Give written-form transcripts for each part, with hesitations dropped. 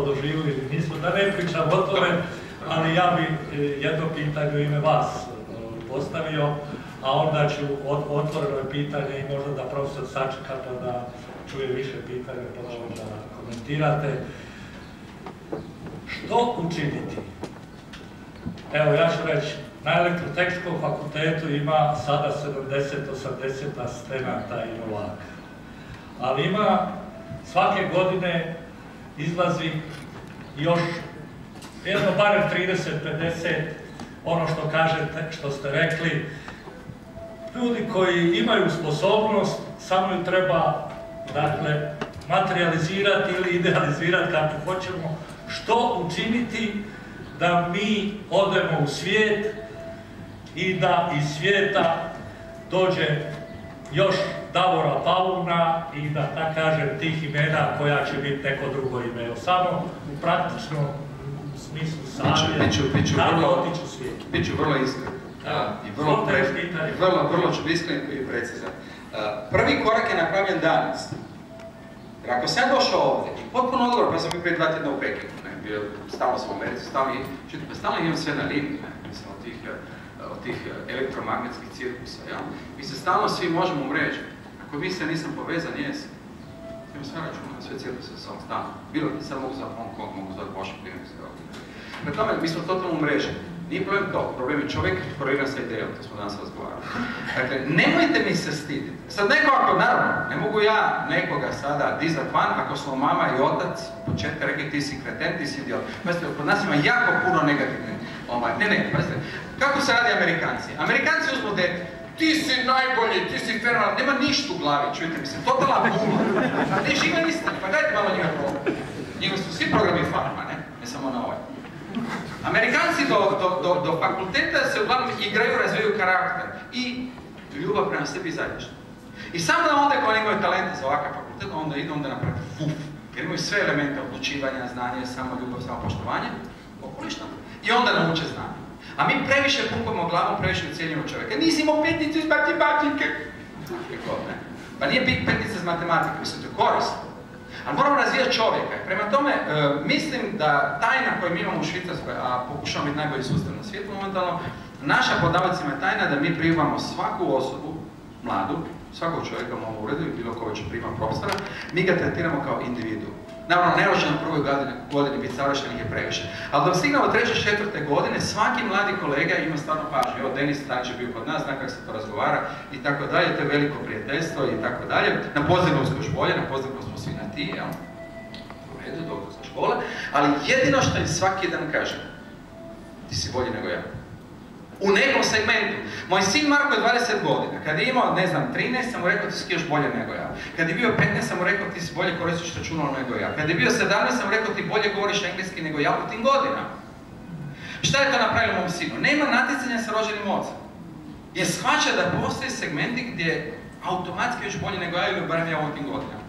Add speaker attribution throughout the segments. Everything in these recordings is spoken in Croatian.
Speaker 1: doživili, nismo, da ne pričam o tome, ali ja bi jedno pitanje u ime vas postavio, a onda ću otvoreno pitanje i možda da profesor sačeka pa da čuje više pitanja pa da komentirate. Što učiniti? Evo, ja ću reći, na Elektrotehničkom fakultetu ima sada 70-80 asistenata i novaka, ali ima svake godine izlazi još jedno barem 30-50, ono što kažete, što ste rekli, ljudi koji imaju sposobnost, samo ju treba, dakle, materializirati ili idealizirati kako hoćemo, što učiniti da mi odemo u svijet i da iz svijeta dođe još Davora Pauna i da tako kažem tih imena koja će biti neko drugo ime. Evo, samo u praktičnom smislu savjet, kako otići u svijet.
Speaker 2: Biću vrlo iskren. Vrlo ću biti iskren i precizan. Prvi korak je napravljen danas. Jer ako sam došao ovdje i potpuno odgovor, pa sam bio prije 2 tjedna u Pekingu, stalno sam u Americi, stalno imam sve na liniji, mislim, od tih elektromagnetskih cirkusa, mi se stalno svi možemo umrežiti. Ako vi se nisam povezan, jesam. Imam sve računa, sve cirkuse sam stalno. Bilo ti sad mogu zvati Hong Kong, mogu zvati Washington, Pred tome, mi smo totalno umreženi. Nije problem to, problem je čovjek koreliran sa idejom, to smo danas razgovarali. Dakle, nemojte mi se stiditi. Sad neko ako, naravno, ne mogu ja nekoga sada dizat van ako smo mama i otac od početka rekli ti si kreten, ti si idiot. Pazite, kod nas ima jako puno negativne. Pazite, kako se radi Amerikanci? Amerikanci uzmu dete, ti si najbolji, ti si fenomenal, nema ništa u glavi, čujte mi se, totalna buma. Ne živa istina, pa dajte malo njega program. Njega su svi programi farma, ne samo na ovaj. Amerikanci do fakulteta se uglavnom igraju, razvijaju karakter i ljubav prema sebi i zajedništvo. I samo da onda koji imaju talente za ovakav fakultet, onda idu napraviti fuf, jer imaju sve elemente odlučivanja, znanje, samo ljubav, samo poštovanje, okolišno, i onda nauče znanje. A mi previše pumpamo glavom, previše ucijenjujemo čovjeka. Nisi imao petnicu iz matematike! Pa nije bit petnica iz matematike, mislim, to je korisno. Ali moramo razvijati čovjeka. Prema tome, mislim da tajna koju mi imamo u Švicarskoj, a pokušamo biti najbolji sustav na svijetu momentalno, naša pod navodnicima je tajna da mi primamo svaku osobu, mladu, svakog čovjeka u ovom uredu, bilo ko već prima profesora, mi ga tretiramo kao individu. Naravno, ne može na prvoj godini biti savršenih je previše. Ali dok stignemo 3. 4. godine, svaki mladi kolega ima stvarno pažnju. Evo, Denis Stanić je bio kod nas, zna kako se to razgovara i tako dalje, to je veliko prijateljstvo i tako dalje. Na Pozivnovskoj školi, na Pozivnovskoj smo svi na ti, jel? U redu, doktorska škola. Ali jedino što im svaki dan kažem, ti si bolji nego ja. U nekom segmentu. Moj sin Marko je 20 godina. Kad je imao, ne znam, 13, sam mu rekao ti si još bolje nego ja. Kad je bio 15, sam mu rekao ti si bolje koristiš računalo nego ja. Kad je bio 17, sam mu rekao ti bolje govoriš engleski nego ja u tim godinama. Šta je to napravilo mom sinu? Nema natjecanja sa rođenim ocem. Jer shvaća da postoje segmenti gdje automatski još bolje nego ja ili barem ja u tim godinama.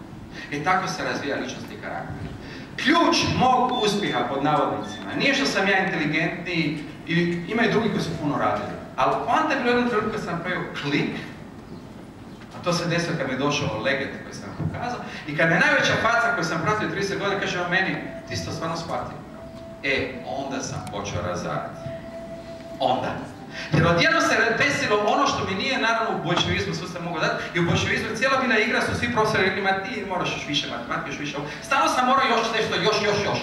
Speaker 2: I tako se razvija ličnost i karakter. Ključ mog uspjeha, pod navodnicima, nije što sam ja inteligentniji, ima i drugi koji su puno radili. Ali poanta je bilo jednom trenutku kad sam napravio klik, a to se desilo kad mi je došao Leget koji sam pokazao, i kad me najveća faca koju sam pratio 30 godina kaže on meni, ti si to stvarno shvatio. Onda sam počeo razarati. Onda. Jer odjedno se desilo ono što mi nije naravno u bolševizmu sustav mogao dati, i u bolševizmu cijela bila igra su svi profesori rekli, ma ti moraš još više matematike, još više ovo. Stalno sam morao još nešto, još.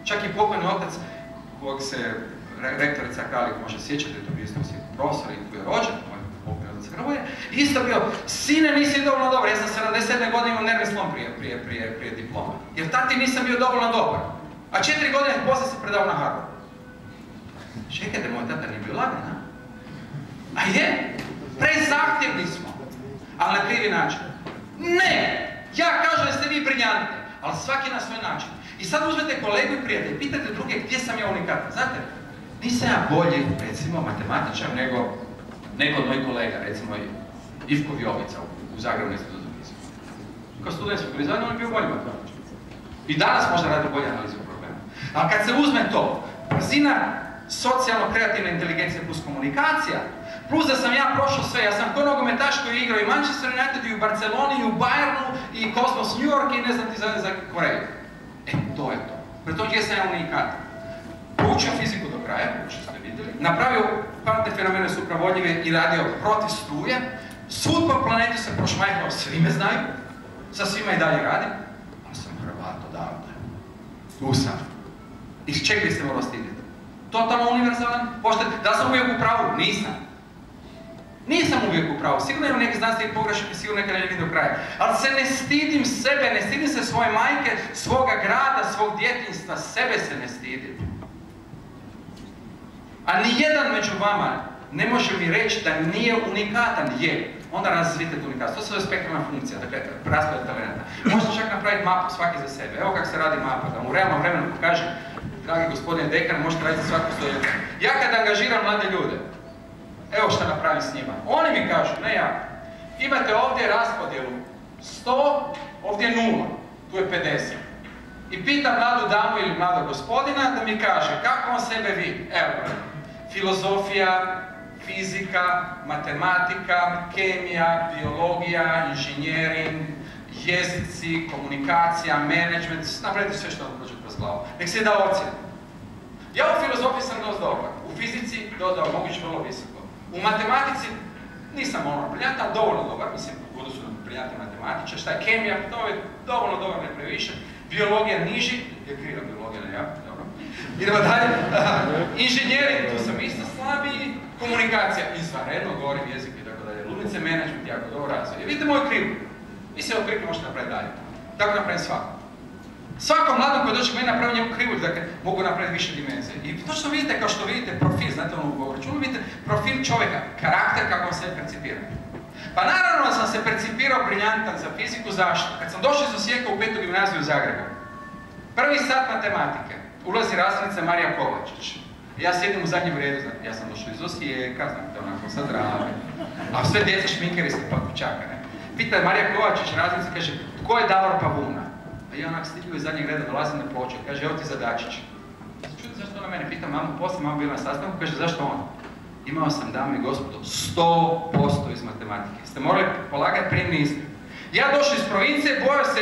Speaker 2: Čak i pokojni otac, kojeg se rektorica Kalik može sjećati, to bi isto svi profesor i koji je rođen, moj pokojni otac Hrvoje, isto bio, sine nisi dovoljno dobar, ja sam 77 godine imao nervni slom prije diploma. Jer tati nisam bio dovoljno dobar. A 4 godine poslije sam predao na Harvard. Čekajte, moj tata nije bio lagan, a? A je, prezahtjevni smo, ali na krivi način. Ne! Ja kažem da ste vi briljantni, ali svaki na svoj način. I sad uzmete kolegu i prijatelj, pitate druge gdje sam ja unikatan. Znate, nisam ja bolji, recimo, matematičar nego od mojih kolega, recimo Ivko Vjovica u Zagrebu institutu za fiziku. Kao studentskog prizvanja, on je bio bolji matematičar. I danas možda radi bolje analizu problema. Ali kad se uzme to, brzina socijalno-kreativna inteligencija plus komunikacija, plus da sam ja prošao sve, ja sam ko nogometaš koji je igrao i Manchester United, i u Barceloni, i u Bayernu, i Cosmos New York, i ne znam ti za Koreju. To je to. Preto gdje sam ja unikat. Učio fiziku do kraja, što ste vidjeli, napravio kvantne fenomene supravodljive i radio protiv struje, svud po planetu se prošmajkao, svi me znaju, sa svima i dalje radim, ali sam Hrvat odavde. Tu sam. I čeg biste morali stiditi? Totalno univerzalan, pošten. Da sam uvijek u pravu? Nisam. Nisam uvijek u pravu. Sigurno imam neke znanstvenih pogrešaka i sigurno neka ne vidim do kraja. Ali se ne stidim sebe, ne stidim se svoje majke, svoga grada, svog djetinjstva, sebe se ne stidim. A nijedan među vama ne može mi reći da nije unikatan, je. Onda razvijete tu unikatnost. To se zove spektralna funkcija, dakle, raspored talenta. Možete čak napraviti mapu svaki za sebe. Evo kako se radi mapa, da mu u realnom vremenu pokažem, dragi gospodine dekan, možete raditi svaku svoju. Ja kad angažiram mlade ljude, evo šta napravim s njima. Oni mi kažu, ne ja. Imate ovdje raspodjelu 100, ovdje 0, tu je 50. I pitam mladu damu ili mladog gospodina da mi kaže kako on sebe vidi. Evo, filozofija, fizika, matematika, kemija, biologija, inženjering, jezici, komunikacija, menadžment, napravite sve što vam prođe kroz glavu. Nek se da ocjenu. Ja u filozofiji sam dosta dobar, u fizici dosta dobar, moguće vrlo visoko. U matematici nisam ono briljantan, ali dovoljno dobar, mislim, u odnosu na briljantne matematičar. Šta je kemija, to je dovoljno dobar, ne previše. Biologija niži, je kriva biologija, ne ja, dobro. Idemo dalje. Inženjering, tu sam isto slabiji. Komunikacija, izvanredno, govorim jezik i tako dalje. Ludnice, menadžment, jako dobro razvoj. Vidite moju krivu. Mislim, ovu krivu možete napraviti dalje. Tako napravim svako. Svakom mladom koji dođe k meni napravim njegu krivu, dakle, mogu napraviti više dimenzije. I točno vidite, kao što vidite, profil, znate ono u govoru, vidite profil čovjeka, karakter kako on se percipira. Pa naravno sam se percipirao briljantan za fiziku, zašto? Kad sam došao iz Osijeka u 5. gimnaziju u Zagrebu, prvi sat matematike, ulazi razrednica Marija Kovačić. Ja sjedim u zadnjem redu, znate, ja sam došao iz Osijeka, znate, onako sa Drave, a sve djeca šminkeri se pa kućaka, ne? Pita Marija Kovačić, razrednica, kaže, tko je Davor Pavuna? A ja onak stigao iz zadnjeg reda, dolazim na ploču, kaže, evo ti zadačić. Čuti zašto ona mene pita, mamu, poslije mama bila na sastanku, kaže, zašto on? Imao sam, dame i gospodo, 100% iz matematike. Ste morali polagati prijemni ispit. Ja došao iz provincije, bojao se,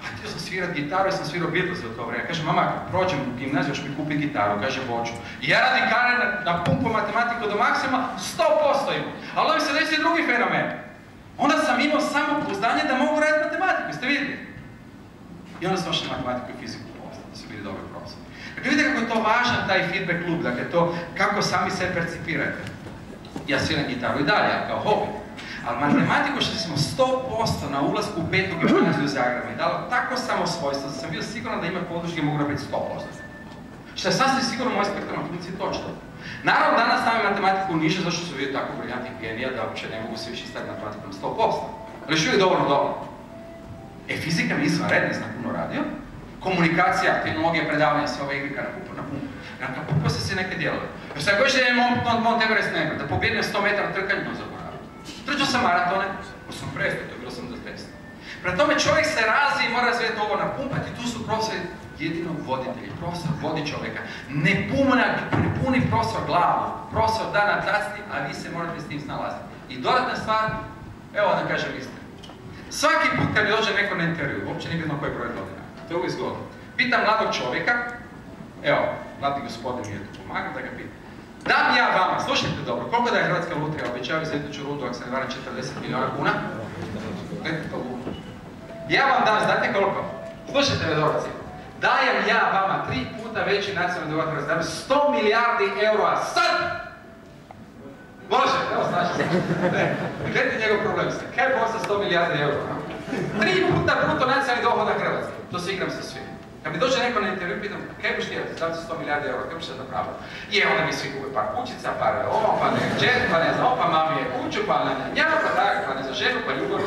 Speaker 2: htio sam svirat gitaru i sam svirao Beatles u to vrijeme. Kaže, mama, prođem u gimnaziju, još mi kupi gitaru, kaže, hoću. I ja radim karijer na pumpu matematiku do maksimuma, 100% imam. Ali onda mi se desi drugi fenomen. Onda sam imao samopouzdanje da mogu raditi matematiku, jeste vidjeli? I onda sam došao na matematiku i fiziku postao, da su bili dobri profesori. Dakle, vidite kako je to važan taj feedback loop, dakle to kako sami se percipirate. Ja sviram gitaru i dalje, kao hobi. Ali matematiku što smo 100% na ulasku u 5. gimnaziju u Zagrebu je dalo tako samosvojstvo da sam bio siguran da ima podrške mogu napraviti 100%. Što je sasvim sigurno moje spektralne funkcije točno. Naravno, danas stavim matematiku niže zašto su bili tako briljantnih genija da uopće ne mogu se više staviti matematikom 100%. Ali još uvijek dovoljno dobro. Fizika mi izvanredna, sam puno radio. Komunikacija, tehnologija, predavanja, sve ove igre na pumpu. Na pumpu se neke dijelove. Još sad koji je Mount Everest never, da pobjedim 100 metara trkanja, no zaboravim. Trčao sam maratone, ko sam prestao, to je bilo 80. Prema tome čovjek se razvije i mora razvijeti ovo napumpati, tu su profesori jedino voditelji. Profesor vodi čovjeka. Ne puni profesor glavu, profesor da na tacni, a vi se morate s tim snalaziti. I dodatna stvar, evo da kažem istinu. Svaki put kad mi dođe neko na intervju, uopće nije bitno koji broj godina, to je uvijek zgodno. Pitam mladog čovjeka, evo, mladi gospodin mi je tu pomagao da ga pitam. Dam ja vama, slušajte dobro, koliko da je Hrvatska lutrija obećava za iduću rundu, ako se ne varam 40 milijuna kuna? Gledajte to luku. Ja vam dam, znate koliko? Slušajte me dobro cijelo. Dajem ja vama 3 puta veći nacionalni dohodak Hrvatske, dajem 100 milijardi eura sad! Može, evo znači se. Gledajte njegov problem ste. Kaj je sa 100 milijardi eura? 3 puta bruto nacionalni dohodak Hrvatske. To se igram sa svim. Kad mi dođe neko na intervju, pitam, kaj biš htjeti, znam se 100 milijardi eura, kaj biš sad napravio? Je, onda mi svi kupe par kućica, par ovo, pa ne džet, pa ne znam, pa mami je kuću, pa ne njava, pa tako, pa ne za ženu, pa ljubav.